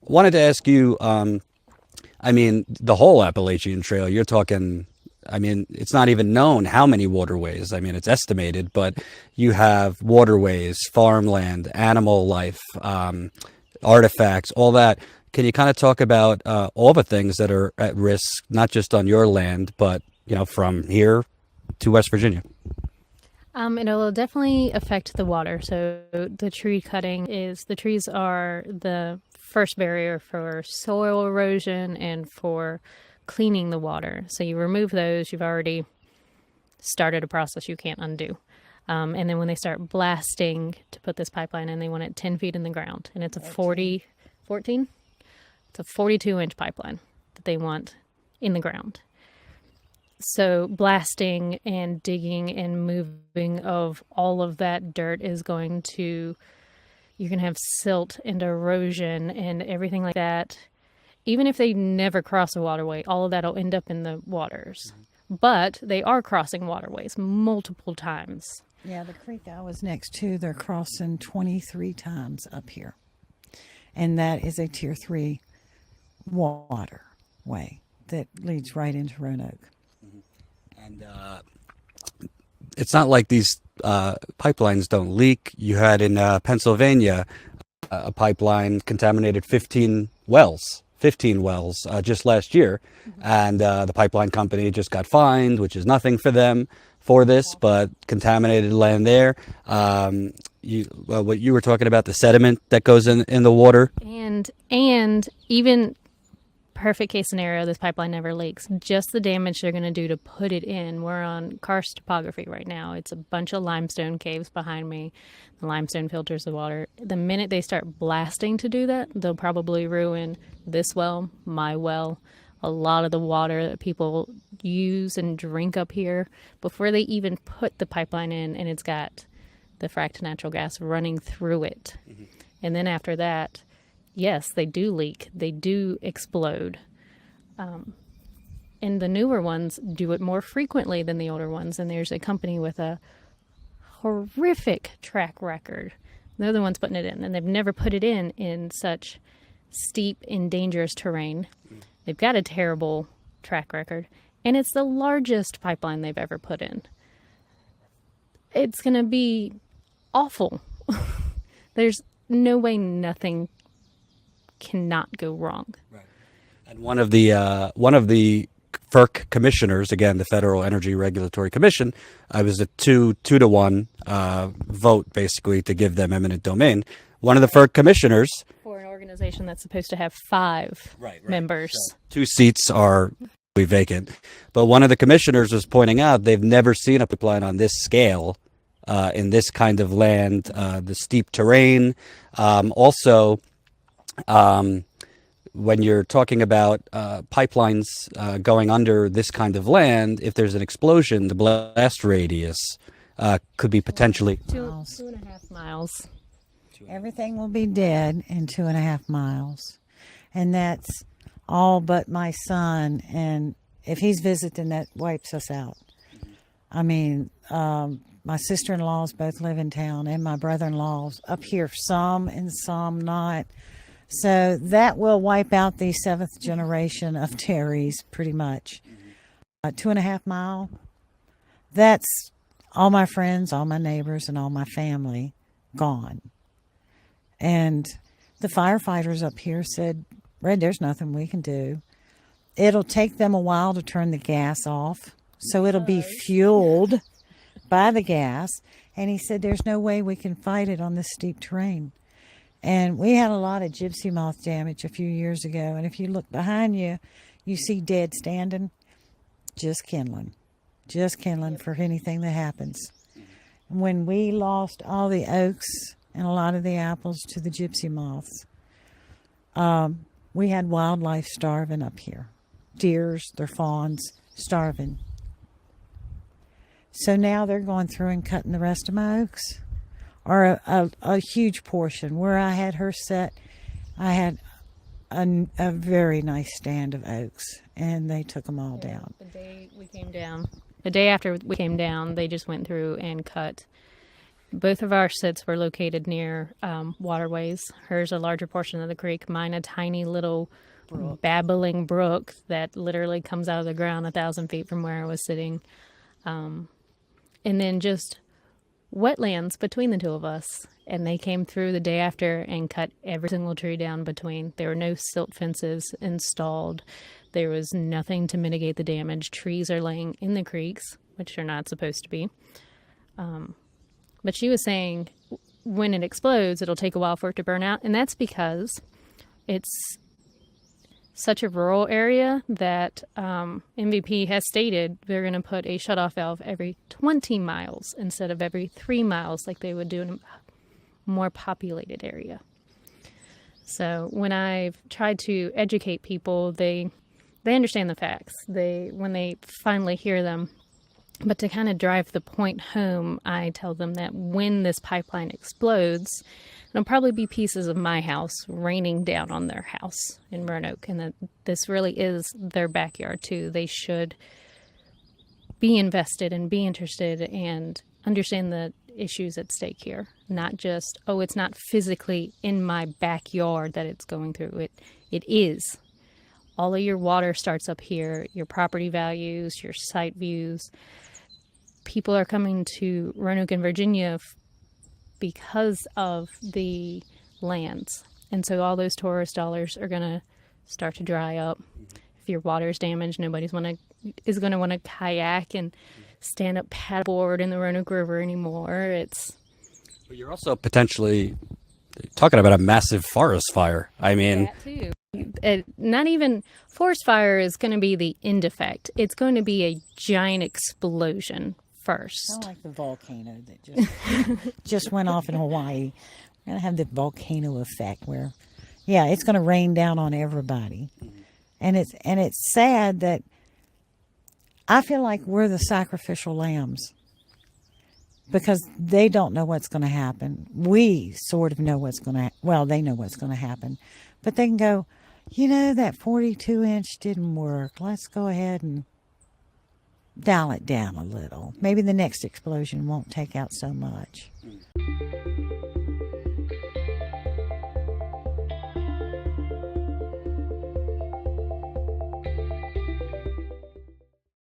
Wanted to ask you, I mean, the whole Appalachian Trail, you're talking, I mean, it's not even known how many waterways. I mean, it's estimated, but you have waterways, farmland, animal life, artifacts, all that. Can you kind of talk about all the things that are at risk, not just on your land, but, from here to West Virginia? It will definitely affect the water. So the tree cutting is the trees are the first barrier for soil erosion and for cleaning the water. So you remove those, you've already started a process you can't undo. And then when they start blasting to put this pipeline in, they want it 10 feet in the ground. And it's a 14? It's a 42-inch pipeline that they want in the ground. So blasting and digging and moving of all of that dirt is going to, you can have silt and erosion and everything like that. Even if they never cross a waterway, all of that will end up in the waters. But they are crossing waterways multiple times. Yeah, the creek I was next to, they're crossing 23 times up here. And that is a Tier 3 waterway that leads right into Roanoke. And it's not like these pipelines don't leak. You had in Pennsylvania a pipeline contaminated 15 wells just last year. And the pipeline company just got fined, which is nothing for them for this, but contaminated land there. What you were talking about, the sediment that goes in the water. And even perfect case scenario, this pipeline never leaks. Just the damage they're going to do to put it in. We're on karst topography right now. It's a bunch of limestone caves behind me. The limestone filters the water. The minute they start blasting to do that, they'll probably ruin this well, my well, a lot of the water that people use and drink up here before they even put the pipeline in, and it's got the fracked natural gas running through it. Mm-hmm. And then after that, yes, they do leak. They do explode. And the newer ones do it more frequently than the older ones. And there's a company with a horrific track record. They're the ones putting it in. And they've never put it in such steep and dangerous terrain. They've got a terrible track record. And it's the largest pipeline they've ever put in. It's going to be awful. There's no way nothing cannot go wrong. Right. And one of the FERC commissioners, again, the Federal Energy Regulatory Commission, I was a 2-to-1 vote basically to give them eminent domain. One of the FERC commissioners, for an organization that's supposed to have five members, so 2 seats are vacant. But one of the commissioners was pointing out they've never seen a pipeline on this scale, in this kind of land, the steep terrain. Also, when you're talking about pipelines going under this kind of land, if there's an explosion, the blast radius could be potentially 2.5 miles. Everything will be dead in 2.5 miles. And that's all but my son. And if he's visiting, that wipes us out. I mean, my sister-in-laws both live in town, and my brother-in-law's up here, some and some not. So that will wipe out the 7th generation of Terrys, pretty much. 2.5 mile, that's all my friends, all my neighbors, and all my family gone. And the firefighters up here said, Red, there's nothing we can do. It'll take them a while to turn the gas off, so it'll be fueled by the gas. And he said, there's no way we can fight it on this steep terrain. And we had a lot of gypsy moth damage a few years ago. And if you look behind you, you see dead standing, just kindling for anything that happens. When we lost all the oaks and a lot of the apples to the gypsy moths, we had wildlife starving up here. Deers, their fawns, starving. So now they're going through and cutting the rest of my oaks. Or a huge portion. Where I had her set, I had a very nice stand of oaks, and they took them all down. The day after we came down, they just went through and cut Both of our sits were located near waterways. Hers a larger portion of the creek, mine a tiny little babbling brook that literally comes out of the ground 1,000 feet from where I was sitting. And then just wetlands between the two of us. And they came through the day after and cut every single tree down between. There were no silt fences installed. There was nothing to mitigate the damage. Trees are laying in the creeks, which are not supposed to be. But she was saying when it explodes, it'll take a while for it to burn out. And that's because it's such a rural area that MVP has stated they're going to put a shutoff valve every 20 miles instead of every 3 miles like they would do in a more populated area. So when I've tried to educate people, they understand the facts. When they finally hear them. But to kind of drive the point home, I tell them that when this pipeline explodes, it'll probably be pieces of my house raining down on their house in Roanoke, and that this really is their backyard too. They should be invested and be interested and understand the issues at stake here. Not just, oh, it's not physically in my backyard that it's going through. It is. All of your water starts up here, your property values, your site views. People are coming to Roanoke and Virginia because of the lands. And so all those tourist dollars are going to start to dry up. If your water is damaged, nobody's is going to want to kayak and stand up paddleboard in the Roanoke River anymore. But you're also potentially talking about a massive forest fire. I mean, that too. Not even forest fire is going to be the end effect. It's going to be a giant explosion first. Kind of like the volcano that just went off in Hawaii. We're going to have the volcano effect where, yeah, it's going to rain down on everybody. And it's sad that I feel like we're the sacrificial lambs because they don't know what's going to happen. We sort of know what's going to they know what's going to happen. But they can go, that 42-inch didn't work. Let's go ahead and dial it down a little. Maybe the next explosion won't take out so much.